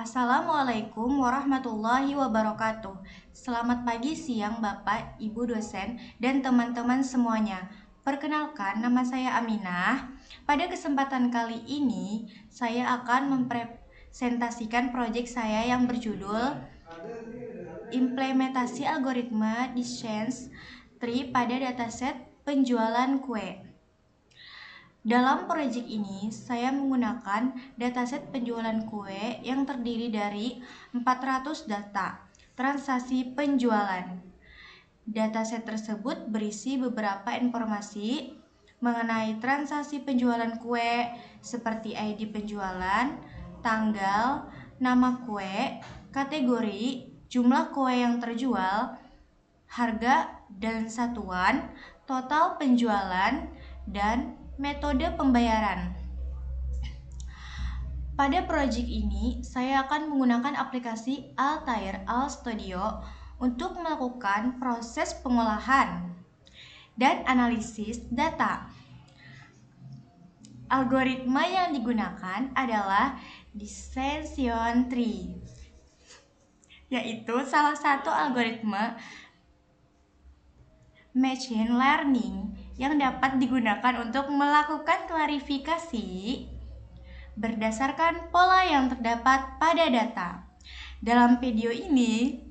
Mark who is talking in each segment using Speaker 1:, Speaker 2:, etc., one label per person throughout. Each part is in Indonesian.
Speaker 1: Assalamualaikum warahmatullahi wabarakatuh. Selamat pagi, siang, Bapak, Ibu dosen, dan teman-teman semuanya. Perkenalkan, nama saya Aminah. Pada kesempatan kali ini, saya akan mempresentasikan proyek saya yang berjudul Implementasi Algoritma di Science Tree pada Dataset Penjualan Kue. Dalam proyek ini, saya menggunakan dataset penjualan kue yang terdiri dari 400 data transaksi penjualan. Dataset tersebut berisi beberapa informasi mengenai transaksi penjualan kue seperti ID penjualan, tanggal, nama kue, kategori, jumlah kue yang terjual, harga dan satuan, total penjualan, dan metode pembayaran. Pada proyek ini, saya akan menggunakan aplikasi Altair Studio untuk melakukan proses pengolahan dan analisis data. Algoritma yang digunakan adalah Decision Tree, yaitu salah satu algoritma machine learning yang dapat digunakan untuk melakukan klarifikasi berdasarkan pola yang terdapat pada data. Dalam video ini,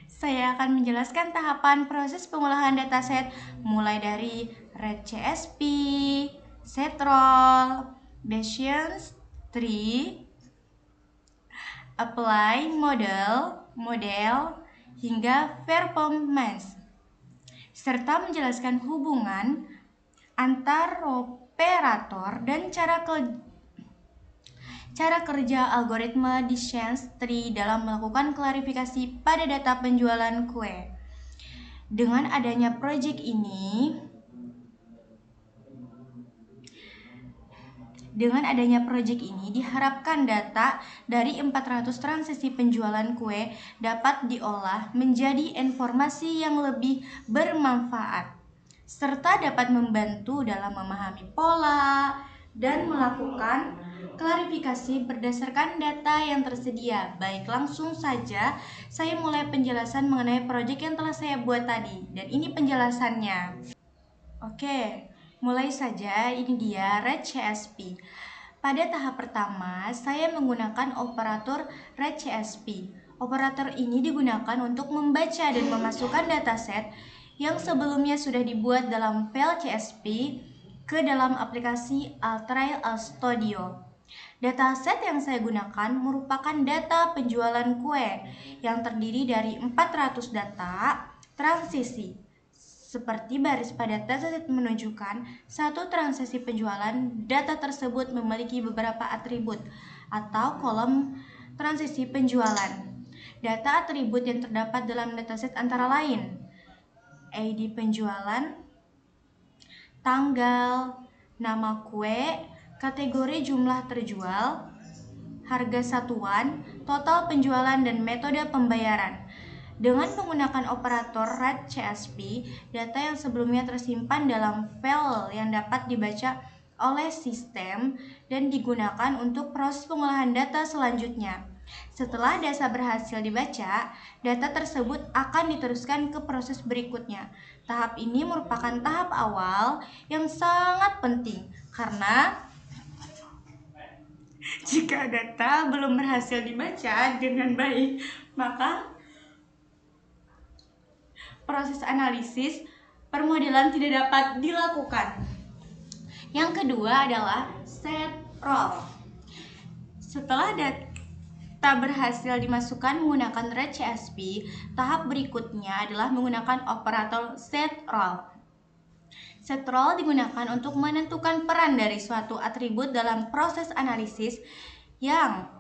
Speaker 1: saya akan menjelaskan tahapan proses pengolahan dataset mulai dari RedCSP, setroll, Bayesian tree, apply model, hingga performance, serta menjelaskan hubungan antar operator dan cara kerja algoritma di Science Tree dalam melakukan klarifikasi pada data penjualan kue. Dengan adanya proyek ini diharapkan data dari 400 transaksi penjualan kue dapat diolah menjadi informasi yang lebih bermanfaat, serta dapat membantu dalam memahami pola dan melakukan klarifikasi berdasarkan data yang tersedia. Baik, langsung saja saya mulai penjelasan mengenai proyek yang telah saya buat tadi. Dan ini penjelasannya. Oke, mulai saja. Ini dia RedCSP. Pada tahap pertama, saya menggunakan operator RedCSP. Operator ini digunakan untuk membaca dan memasukkan dataset yang sebelumnya sudah dibuat dalam file CSV ke dalam aplikasi Altair Studio. Dataset yang saya gunakan merupakan data penjualan kue yang terdiri dari 400 data transisi. Seperti baris pada dataset menunjukkan, satu transaksi penjualan data tersebut memiliki beberapa atribut atau kolom transisi penjualan. Data atribut yang terdapat dalam dataset antara lain ID penjualan, tanggal, nama kue, kategori jumlah terjual, harga satuan, total penjualan, dan metode pembayaran. Dengan menggunakan operator RedCSP, data yang sebelumnya tersimpan dalam file yang dapat dibaca oleh sistem dan digunakan untuk proses pengolahan data selanjutnya. Setelah data berhasil dibaca, data tersebut akan diteruskan ke proses berikutnya. Tahap ini merupakan tahap awal yang sangat penting karena jika data belum berhasil dibaca dengan baik, maka proses analisis permodelan tidak dapat dilakukan. Yang kedua adalah setroll. Setelah data berhasil dimasukkan menggunakan RedCSP, tahap berikutnya adalah menggunakan operator setroll. Setroll digunakan untuk menentukan peran dari suatu atribut dalam proses analisis yang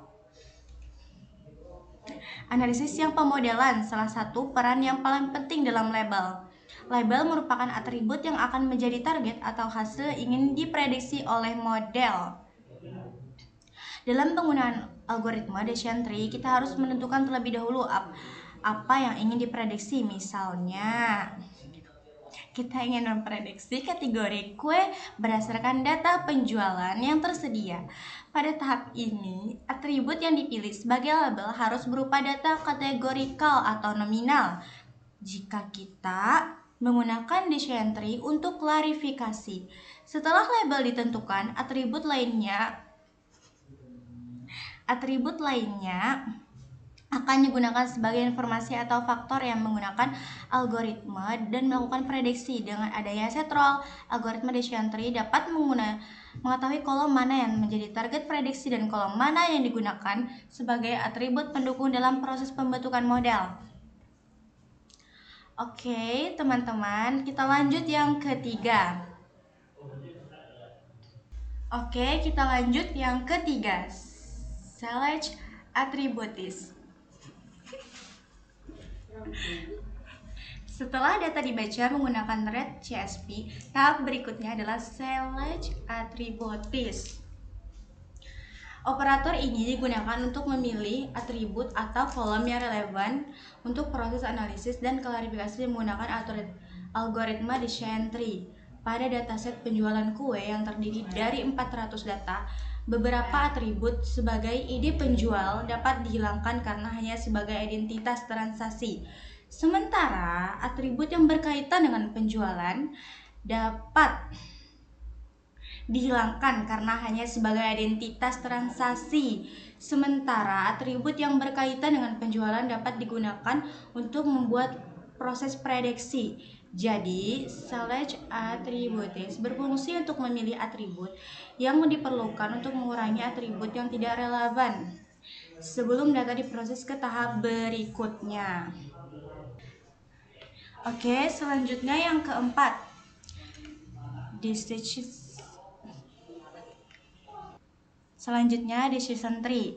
Speaker 1: pemodelan. Salah satu peran yang paling penting dalam label. Label merupakan atribut yang akan menjadi target atau hasil ingin diprediksi oleh model. Dalam penggunaan algoritma Decision Tree, kita harus menentukan terlebih dahulu apa yang ingin diprediksi. Misalnya, Kita ingin memprediksi kategori kue berdasarkan data penjualan yang tersedia. Pada tahap ini, atribut yang dipilih sebagai label harus berupa data kategorikal atau nominal. Jika kita menggunakan decision tree untuk klarifikasi, setelah label ditentukan, atribut lainnya akan digunakan sebagai informasi atau faktor yang menggunakan algoritma dan melakukan prediksi. Dengan adanya set role, algoritma decision tree dapat mengetahui kolom mana yang menjadi target prediksi dan kolom mana yang digunakan sebagai atribut pendukung dalam proses pembentukan model. Oke, teman-teman, kita lanjut yang ketiga. Select attributes. Setelah data dibaca menggunakan red CSP, tahap berikutnya adalah select attributes. Operator ini digunakan untuk memilih atribut atau kolom yang relevan untuk proses analisis dan klarifikasi menggunakan algoritma decision tree. Pada dataset penjualan kue yang terdiri dari 400 data, beberapa atribut sebagai ide penjual dapat dihilangkan karena hanya sebagai identitas transaksi. Sementara atribut yang berkaitan dengan penjualan dapat dihilangkan karena hanya sebagai identitas transaksi. Sementara atribut yang berkaitan dengan penjualan dapat digunakan untuk membuat proses prediksi. Jadi, select attributes berfungsi untuk memilih atribut yang diperlukan untuk mengurangi atribut yang tidak relevan sebelum data diproses ke tahap berikutnya. Oke, selanjutnya yang keempat, decision tree.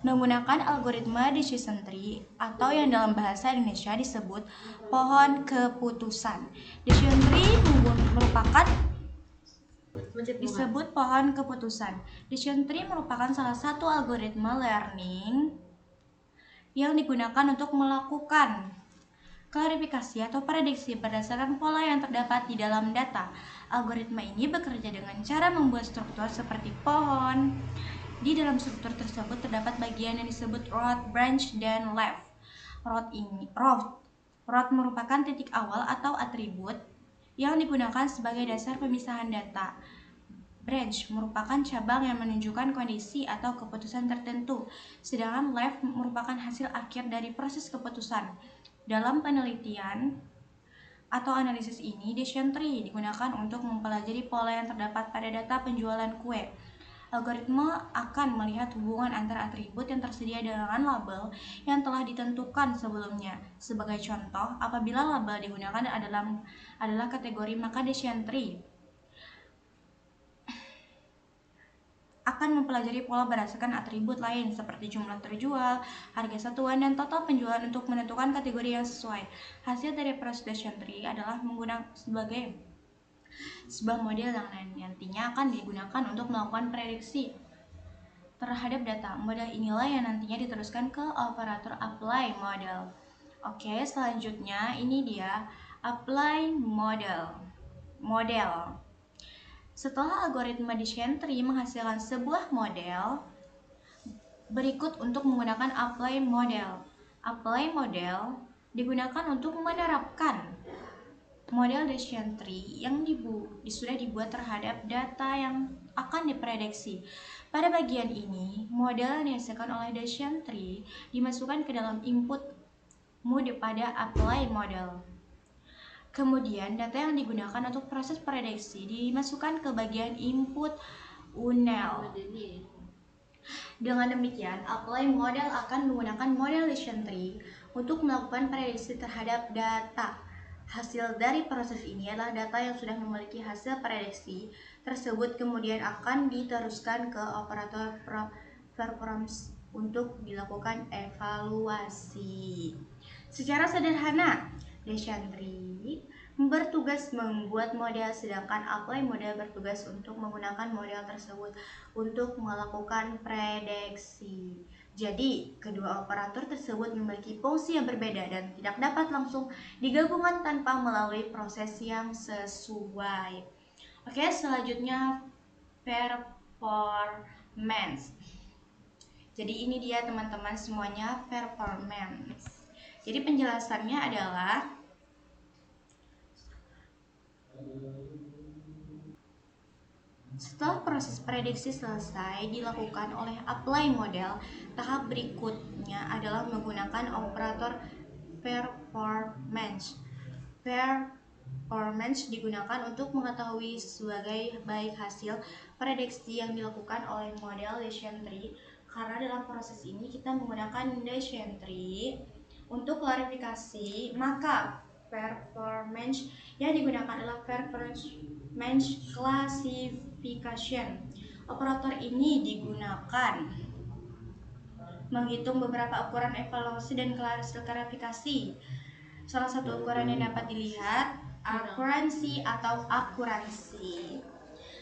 Speaker 1: Menggunakan algoritma decision tree atau yang dalam bahasa Indonesia disebut pohon keputusan. Decision tree Decision tree merupakan salah satu algoritma learning yang digunakan untuk melakukan klarifikasi atau prediksi berdasarkan pola yang terdapat di dalam data. Algoritma ini bekerja dengan cara membuat struktur seperti pohon. Di dalam struktur tersebut terdapat bagian yang disebut root, branch, dan leaf. Root merupakan titik awal atau atribut yang digunakan sebagai dasar pemisahan data. Branch merupakan cabang yang menunjukkan kondisi atau keputusan tertentu, sedangkan leaf merupakan hasil akhir dari proses keputusan. Dalam penelitian atau analisis ini, decision tree digunakan untuk mempelajari pola yang terdapat pada data penjualan kue. Algoritma akan melihat hubungan antara atribut yang tersedia dengan label yang telah ditentukan sebelumnya. Sebagai contoh, apabila label digunakan adalah kategori, maka decision tree akan mempelajari pola berdasarkan atribut lain seperti jumlah terjual, harga satuan, dan total penjualan untuk menentukan kategori yang sesuai. Hasil dari proses decision tree adalah menggunakan sebagai sebuah model yang nantinya akan digunakan untuk melakukan prediksi terhadap data. Model inilah yang nantinya diteruskan ke operator apply model. Oke, selanjutnya ini dia apply model. Setelah algoritma decision tree menghasilkan sebuah model, berikut untuk menggunakan apply model. Apply model digunakan untuk menerapkan model decision tree yang sudah dibuat terhadap data yang akan diprediksi. Pada bagian ini, model yang dihasilkan oleh decision tree dimasukkan ke dalam input mode pada apply model. Kemudian, data yang digunakan untuk proses prediksi dimasukkan ke bagian input UNEL. Dengan demikian, apply model akan menggunakan model decision tree untuk melakukan prediksi terhadap data. Hasil dari proses ini adalah data yang sudah memiliki hasil prediksi tersebut kemudian akan diteruskan ke operator performance untuk dilakukan evaluasi. Secara sederhana, decision tree bertugas membuat model, sedangkan apply model bertugas untuk menggunakan model tersebut untuk melakukan prediksi. Jadi, kedua operator tersebut memiliki fungsi yang berbeda dan tidak dapat langsung digabungkan tanpa melalui proses yang sesuai. Oke, selanjutnya performance. Jadi ini dia teman-teman semuanya performance. Jadi penjelasannya adalah setelah proses prediksi selesai dilakukan oleh apply model, tahap berikutnya adalah menggunakan operator performance. Performance digunakan untuk mengetahui sebagai baik hasil prediksi yang dilakukan oleh model decision tree, karena dalam proses ini kita menggunakan decision tree. Untuk klarifikasi, maka performance yang digunakan adalah performance classification. Operator ini digunakan menghitung beberapa ukuran evaluasi dan klarifikasi. Salah satu ukuran yang dapat dilihat akuransi atau akurasi.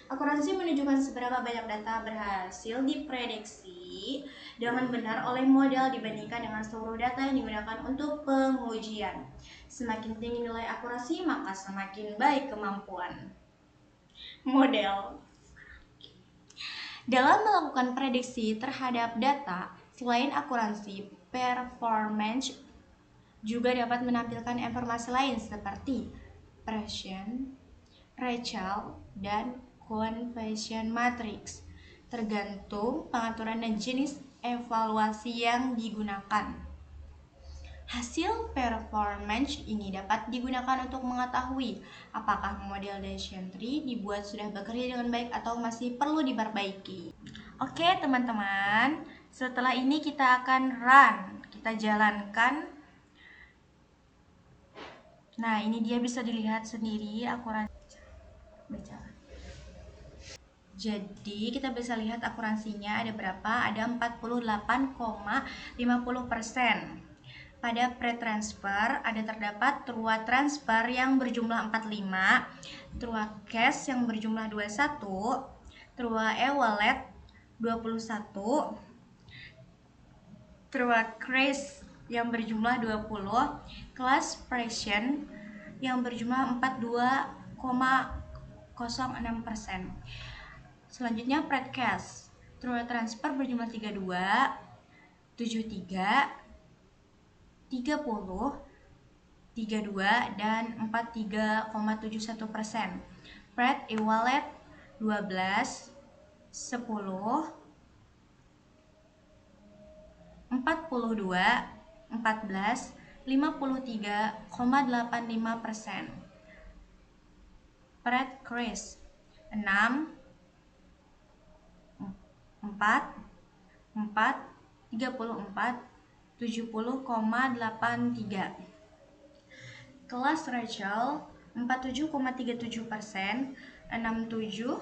Speaker 1: Akurasi menunjukkan seberapa banyak data berhasil diprediksi dengan benar oleh model dibandingkan dengan seluruh data yang digunakan untuk pengujian. Semakin tinggi nilai akurasi, maka semakin baik kemampuan model dalam melakukan prediksi terhadap data. Selain akurasi, performance juga dapat menampilkan informasi lain seperti Bayesian, Rachel, dan Confession Matrix, tergantung pengaturan dan jenis evaluasi yang digunakan. Hasil performance ini dapat digunakan untuk mengetahui apakah model decision tree dibuat sudah bekerja dengan baik atau masih perlu diperbaiki. Oke teman-teman, setelah ini kita akan run, kita jalankan. Nah, ini dia bisa dilihat sendiri akurasi. Jadi kita bisa lihat akurasinya ada berapa? Ada 48,50%. Pada pre-transfer ada terdapat true transfer yang berjumlah 45, true cash yang berjumlah 21, true e-wallet 21, true crash yang berjumlah 20, class fraction yang berjumlah 42,06%. Selanjutnya pred cash, true transfer berjumlah 32, 73, 30, 32, dan 43,71%. Pred e-wallet 12, 10, 42, 14, 53,85%. Pred crash 6, 4, 34, 70,83. Kelas Rachel 47,37%, 67,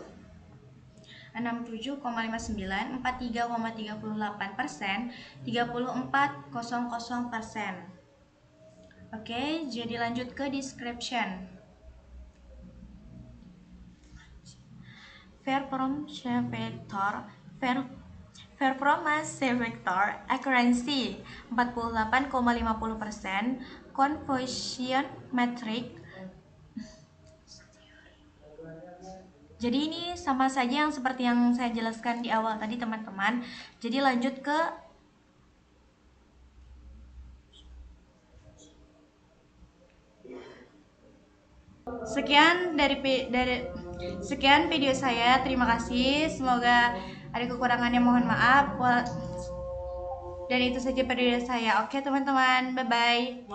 Speaker 1: 67,59, 43,38%, 34,00%. Oke, jadi lanjut ke description. Performance vector, accuracy 48,50%, confusion metric. Jadi ini sama saja yang seperti yang saya jelaskan di awal tadi teman-teman. Jadi lanjut ke sekian sekian video saya. Terima kasih. Semoga ada kekurangannya, mohon maaf. Dan itu saja video saya. Oke teman-teman, bye bye.